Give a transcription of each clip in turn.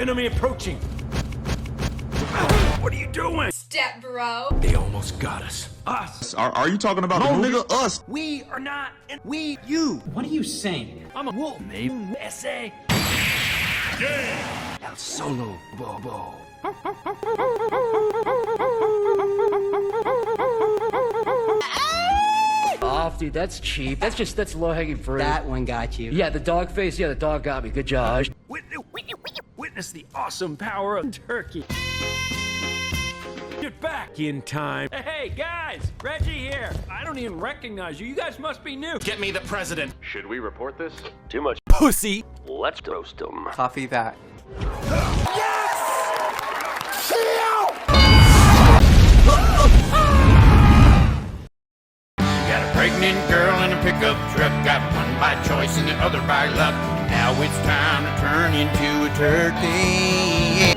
Enemy approaching. What are you doing? Step, bro. They almost got us. Us. Are you talking about the movie? Nigga, us. We are not. We. You. What are you saying? I'm a wolf. Maybe. S.A. Yeah. El Solo Bobo. Off, dude. That's cheap. That's low-hanging fruit. That one got you. Yeah, the dog face. Yeah, the dog got me. Good job. Witness the awesome power of turkey. Get back in time. Hey, guys! Reggie here. I don't even recognize you. You guys must be new. Get me the president. Should we report this? Too much Pussy. Let's roast him. Coffee that. Got a pregnant girl in a pickup truck. Got one by choice and the other by luck. Now it's time to turn into a turkey.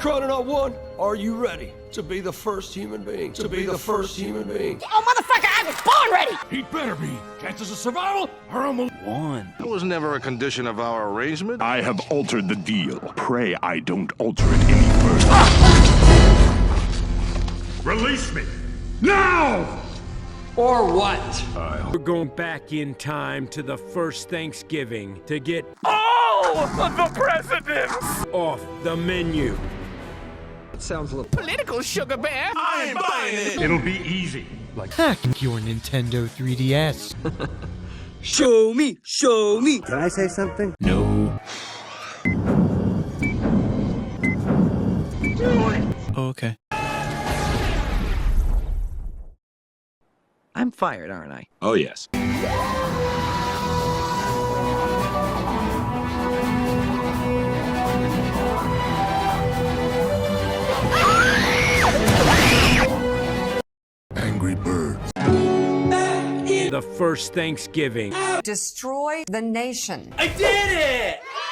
Chrononaut 1, are you ready to be the first human being? To be the first human being. Oh, motherfucker, I was born ready! He better be. Chances of survival are almost 1. That was never a condition of our arrangement. I have altered the deal. Pray I don't alter it any further. Release me! Now! Or what? We're going back in time to the first Thanksgiving to get all of the presidents off the menu. That sounds a little Political sugar bear. I ain't buying it. It'll be easy. Hack your Nintendo 3DS. Show me! Show me! Can I say something? No. Oh, okay. I'm fired, aren't I? Oh, yes. Angry birds. The first Thanksgiving. Destroy the nation. I did it!